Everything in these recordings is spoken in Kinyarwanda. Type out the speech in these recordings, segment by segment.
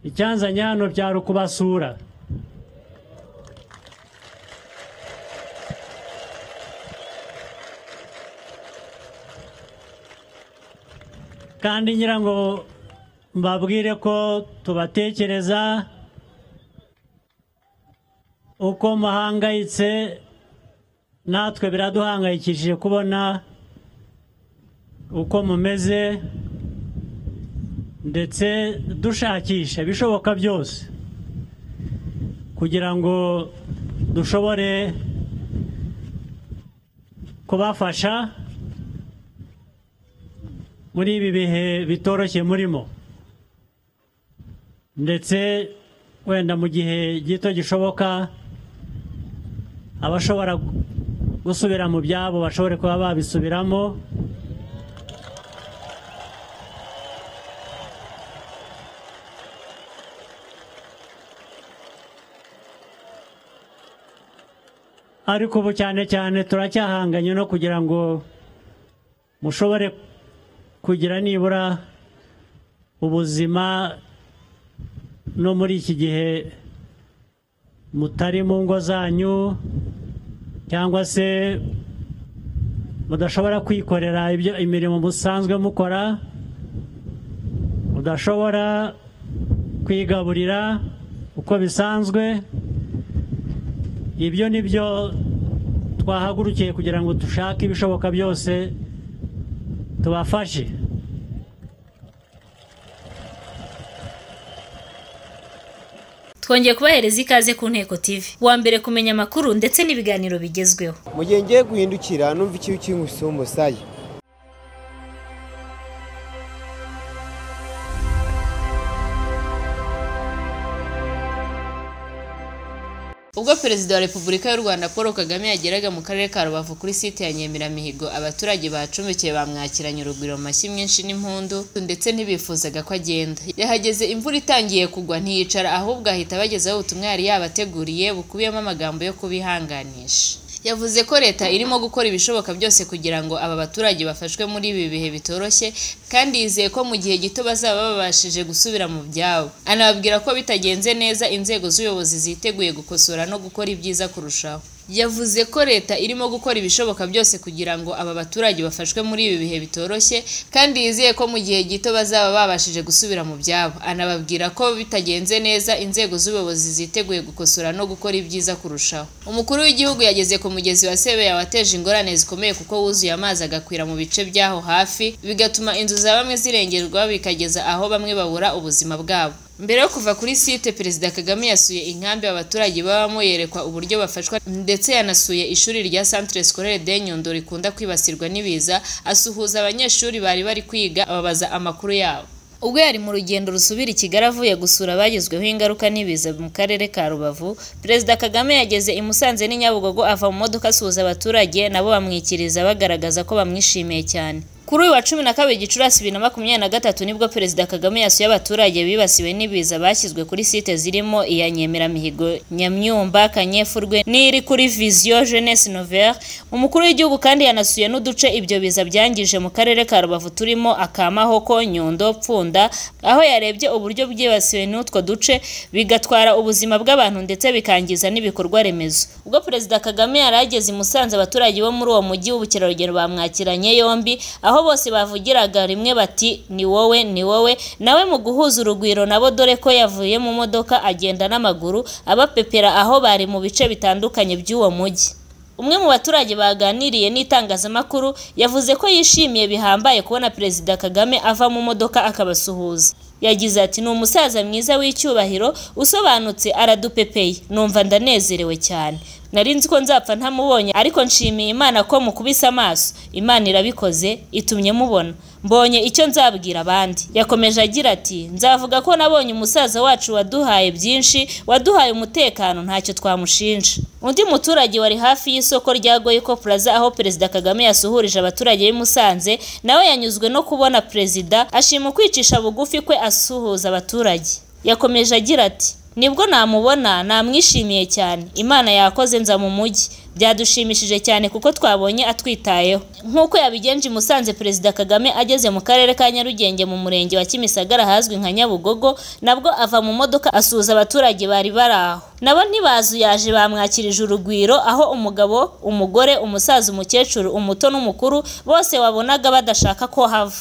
icyanzanye hano byari ukubasura kandi ngira ngo mbabwire ko tubatekereza uko muhangayitse natwe biraduhangayikishije kubona uko mumeze ndetse dushakisha bishoboka byose kugira ngo dushobore kubafasha muri ibi bihe bitoroshye murimo ndetse wenda mu gihe gito gishoboka abashobora gusubira mu byabo bashobore kuba babisubiramo ariko ubu cyane cyane turacyahanganye no kugira ngo mushobore kugira nibura ubuzima no muri iki gihe mutari mu ngo zanyu cyangwa se mudashobora kwikorera imirimo musanzwe mukora mudashobora kwigaburira uko bisanzwe ibyo nibyo twahagurukiye kugira ngo dushake ibishoboka byose tubafashe twongeye kubahereza ikaze ku Nteko TV wa mbere kumenya amakuru ndetse n'ibiganiro bigezweho mu gihe ngiye guhindukira numva ikibi cy'inguso umusaya ubwo Perezida wa Repubulika y'u Rwanda Paul Kagame yageraga mu karere ka Rubavu kuri site ya Nyemiramihigo abaturage bacumbikiye bamwakiranye urugwiro mashyi myinshi n'impundu ndetse ntibifuzaga ko agenda yahageze imvura itangiye kugwa ntiyicara ahubwo ahita bagezaho ubutumwa yari yabateguriye bukubiyemo amagambo yo kubihanganisha yavuze ko leta irimo gukora ibishoboka byose kugira ngo aba baturage bafashwe muri ibi bihe bitoroshye kandi yizeye ko mu gihe gito bazaba babashije gusubira mu byabo anababwira ko bitagenze neza inzego z'ubuyobozi ziteguye gukosora no gukora ibyiza kurushaho yavuze ko leta irimo gukora ibishoboka byose kugira ngo aba baturage bafashwe muri ibi bihe bitoroshye kandi yizeye ko mu gihe gito bazaba babashije gusubira mu byabo anababwira ko bitagenze neza inzego z'ubuyobozi ziteguye gukosora no gukora ibyiza kurushaho umukuru w'igihugu yageze ku mugezi wa Sebeya wateje ingorane zikomeye kuko wuzuye amazi agakwira mu bice byaho hafi bigatuma inzu za bamwe zirengerwa bikageza aho bamwe babura ubuzima bwabo mbere yo kuva kuri site Perezida Kagame yasuye inkambi abaturage babamo yerekwa uburyo bafashwa ndetse yanasuye ishuri rya Centre Scolaire de Nyundo rikunda kwibasirwa n'ibiza asuhuza abanyeshuri bari kwiga ababaza amakuru yabo ubwo yari mu rugendo rusubira i Kigali avuye gusura abagezweho ingaruka n'ibiza mu karere ka Rubavu Perezida Kagame yageze i Musanze n'i Nyabugogo ava mu modoka asuhuza abaturage nabo bamwikiriza bagaragaza ko bamwishimiye cyane kuri uyu wa 12 Gicurasi 2023 nibwo Perezida Kagame yasuye abaturage bibasiwe n'ibiza bashyizwe kuri site zirimo iya Nyemiramihigo Nyamyumba Kanyefurwe n'iri kuri Vision Jeunesse Nouvelle umukuru w'igihugu kandi yanasuye n'uduce ibyo biza byangije mu karere ka Rubavu turimo Akamahoko Nyundo Pfunda aho yarebye uburyo bwibasiwe n'utwo duce bigatwara ubuzima bw'abantu ndetse bikangiza n'ibikorwa remezo ubwo Perezida Kagame yarageze i Musanze abaturage bo muri uwo mujyi w'ubukerarugendo bamwakiranye yombi aho bose bavugiraga rimwe bati ni wowe nawe mu guhuza urugwiro nabo dore ko yavuye mu modoka agenda n'amaguru abapepera aho bari mu bice bitandukanye by'uwo mujyi umwe mu baturage baganiriye n'itangazamakuru yavuze ko yishimiye bihambaye kubona Perezida Kagame ava mu modoka akabasuhuza yagize ati ni umusaza mwiza w'icyubahiro usobanutse aradupepeye numva ndanezerewe cyane nari nzi ko nzapfa ntamubonye ariko nshimiye Imana ko mukubise amaso Imana irabikoze itumye mubona mbonye icyo nzabwira abandi yakomeje agira ati nzavuga ko nabonye umusaza wacu waduhaye byinshi waduhaye umutekano ntacyo twamushinja undi muturage wari hafi y'isoko rya Goyiko Plaza aho Perezida Kagame yasuhurije abaturage b'i Musanze nawe yanyuzwe no kubona Perezida ashima kwicisha bugufi kwe asuhuza abaturage yakomeje agira ati nibwo namubona namwishimiye cyane Imana yakoze nza mu mujyi byadushimishije cyane kuko twabonye atwitayeho. Nk'uko yabigenje Musanze, Perezida Kagame ageze mu karere ka Nyarugenge mu murenge wa Kimisagara hazwi nka Nyabugogo, nabwo ava mu modoka asuhuza abaturage bari baraho. Nabo ntibazuyaje, bamwakirije urugwiro, aho umugabo, umugore, umusaza, umukecuru, umuto n'umukuru bose wabonaga badashaka ko hava.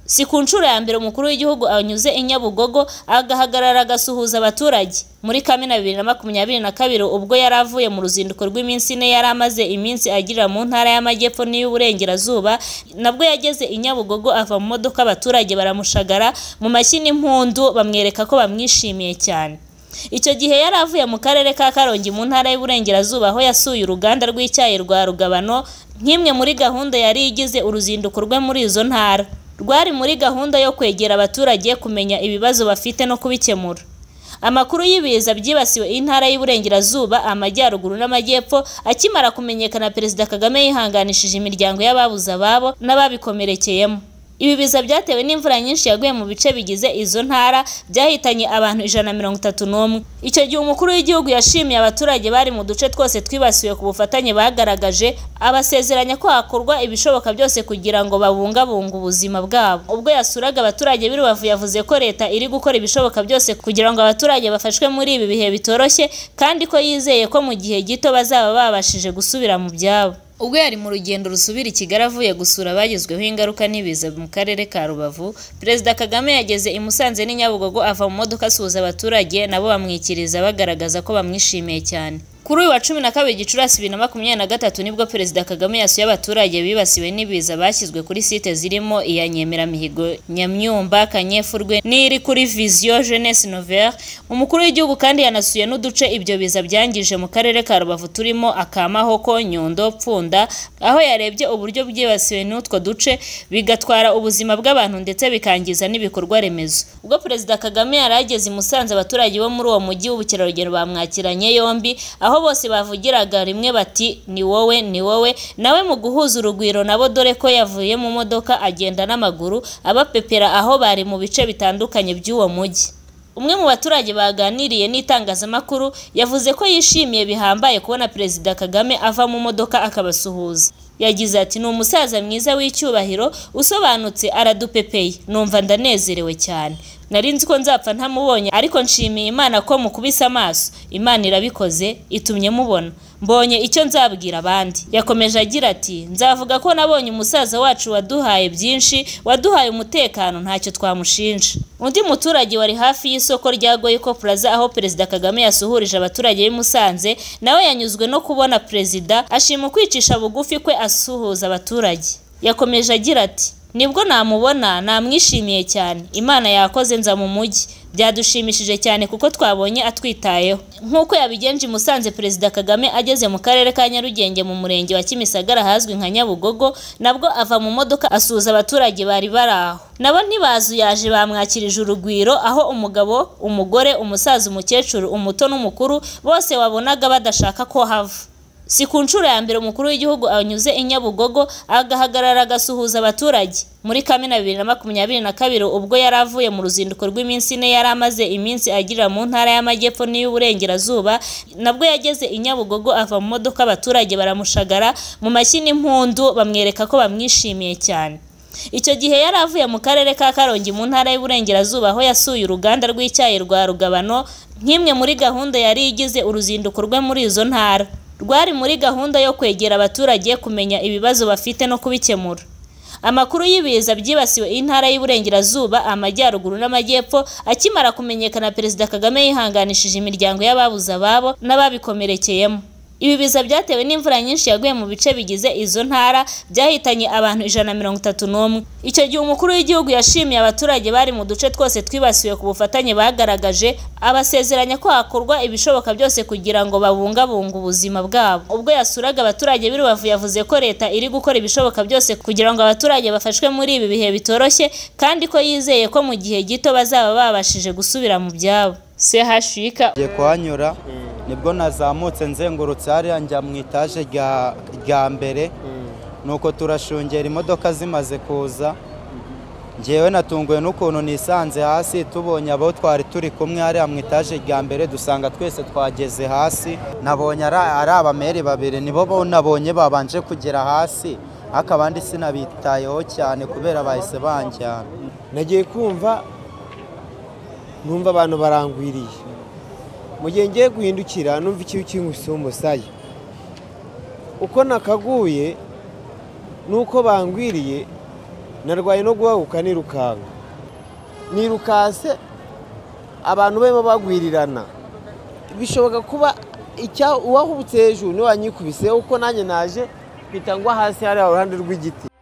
Si ku nshuro ya mbere umukuru w'igihugu anyuze i Nyabugogo agahagarara agasuhuza abaturage. Muri Kamena 2022 ubwo yari avuye mu ruzinduko rw'iminsi ine yari amaze iminsi agira mu ntara y'Amajyepfo n'Uburengerazuba, nabwo yageze i Nyabugogo ava mu modoka, abaturage baramushagara mu mashyi n'impundu bamwereka ko bamwishimiye cyane. Icyo gihe yari avuye mu karere ka Karongi mu ntara y'Uburengerazuba, aho yasuye uruganda rw'icyayi rwa Rugabano nk'imwe muri gahunda yari igize uruzinduko rwe muri izo ntara. Rwari muri gahunda yo kwegera abaturage, kumenya ibibazo bafite no kubikemura. Amakuru y'ibiza byibasiwe intara y'Uburengerazuba, Amajyaruguru n'Amajyepfo akimara kumenyekana, Perezida Kagame yihanganishije imiryango y'ababuze ababo n'ababikomerekeyemo. Ibi biza byatewe n'imvura nyinshi yaguye mu bice bigize izo ntara, byahitanye abantu 131. Icyo gihe umukuru w'igihugu yashimiye abaturage bari mu duce twose twibasiwe ku bufatanye bagaragaje, abasezeranya ko hakorwa ibishoboka byose kugira ngo babungabunge ubuzima bwabo. Ubwo yasuraga abaturage b'i Rubavu yavuze ko leta iri gukora ibishoboka byose kugira ngo abaturage bafashwe muri ibi bihe bitoroshye, kandi ko yizeye ko mu gihe gito bazaba babashije gusubira mu byabo. Ubwo yari mu rugendo rusubira i Kigali avuye gusura abagizweho ingaruka n'ibiza mu karere ka Rubavu, Perezida Kagame yageze i Musanze n'i Nyabugogo ava mu modoka asuhuza abaturage, nabo bamwikiriza bagaragaza ko bamwishimiye cyane. Kuri uyu wa 12 Gicurasi 2023 nibwo Perezida Kagame yasuye abaturage bibasiwe n'ibiza bashyizwe kuri site zirimo iya Nyemeramihigo, Nyamyumba, Kanyefurwe n'iri kuri Vision Jeunesse Nouvelle. Umukuru w'igihugu kandi yanasuye n'uduce ibyo biza byangije mu karere ka Rubavu turimo Akamahoko, Nyundo, Pfunda, aho yarebye uburyo byibasiwe n'utwo duce bigatwara ubuzima bw'abantu ndetse bikangiza n'ibikorwa remezo. Ubwo Perezida Kagame yarageze i Musanze, abaturage bo muri uwo mujyi w'ubukerarugendo bamwakiranye yombi, aho bose bavugiraga rimwe bati ni wowe ni wowe. Nawe mu guhuza urugwiro nabo, dore ko yavuye mu modoka agenda n'amaguru abapepera aho bari mu bice bitandukanye by'uwo mujyi. Umwe mu baturage baganiriye n'itangazamakuru yavuze ko yishimiye bihambaye kubona Perezida Kagame ava mu modoka akabasuhuza. Yagize ati ni umusaza mwiza w'icyubahiro, usobanutse, aradupepeye, numva ndanezerewe cyane. Nari nzi ko nzapfa ntamubonye, ariko nshimiye Imana ko mukubise amaso. Imana irabikoze, itumye mubona. Mbonye icyo nzabwira abandi. Yakomeje agira ati nzavuga ko nabonye umusaza wacu waduhaye byinshi, waduhaye umutekano, ntacyo twamushinja. Undi muturage wari hafi y'isoko rya Goyiko Plaza aho Perezida Kagame yasuhurije abaturage b'i Musanze, nawe yanyuzwe no kubona Perezida, ashima kwicisha bugufi kwe asuhuza abaturage. Yakomeje agira ati nibwo namubona namwishimiye cyane, Imana yakoze nza mu mujyi, byadushimishije cyane kuko twabonye atwitayeho. Nk'uko yabigenje Musanze, Perezida Kagame ageze mu karere ka Nyarugenge mu murenge wa Kimisagara hazwi nka Nyabugogo, nabwo ava mu modoka asuhuza abaturage bari baraho. Nabo ntibazuyaje, bamwakirije urugwiro, aho umugabo, umugore, umusaza, umukecuru, umuto n'umukuru bose wabonaga badashaka ko hava. Si ku nshuro ya mbere umukuru w'igihugu anyuze i Nyabugogo agahagarara agasuhuza abaturage. Muri Kamena 2022 ubwo yari avuye mu ruzinduko rw'iminsi ine yari amaze iminsi agira mu ntara y'Amajyepfo n'Uburengerazuba, nabwo yageze i Nyabugogo ava mu modoka, abaturage baramushagara mu mashyi n'impundu bamwereka ko bamwishimiye cyane. Icyo gihe yari avuye mu karere ka Karongi mu ntara y'Uburengerazuba, aho yasuye uruganda rw'icyayi rwa Rugabano nk'imwe muri gahunda yari igize uruzinduko rwe muri izo ntara. Rwari muri gahunda yo kwegera abaturage, kumenya ibibazo bafite no kubikemura. Amakuru y'ibiza byibasiwe intara y'Uburengerazuba, Amajyaruguru n'Amajyepfo akimara kumenyekana, Perezida Kagame yihanganishije imiryango y'ababuze ababo n'ababikomerekeyemo. Ibi biza byatewe n'imvura nyinshi yaguye mu bice bigize izo ntara, byahitanye abantu 131. Icyo gihe umukuru w'igihugu yashimiye abaturage bari mu duce twose twibasiwe ku bufatanye bagaragaje, abasezeranya ko hakorwa ibishoboka byose kugira ngo babungabunge ubuzima bwabo. Ubwo yasuraga abaturage b'i Rubavu yavuze ko leta iri gukora ibishoboka byose kugira ngo abaturage bafashwe muri ibi bihe bitoroshye, kandi ko yizeye ko mu gihe gito bazaba babashije gusubira mu byabo. CHUK kuhanyura nibwo nazamutse nzengurutse hariya njya mu itaje rya mbere, nuko turashungera imodoka zimaze kuza ngewe natunguwe n'ukuntu nisanze hasi tubonye abo twari turi kumwe hariya mu etaje rya mbere dusanga twese twageze hasi nabonye ari abameri babiri nibo nabonye babanje kugera hasi ariko abandi sinabitayeho cyane kubera bahise banjyana. nagiye kumva numva abantu barangwiriye mu gihe ngiye guhindukira numva ikibi cy'ingusu umusaya uko nakaguye nuko bangwiriye narwaye no guhaguka nirukase abantu barimo bagwirirana bishoboka kuba uwahubutse hejuru niwe wanyikubise uko nanjye naje mpita ngwa hasi hariya uruhande rw'igiti.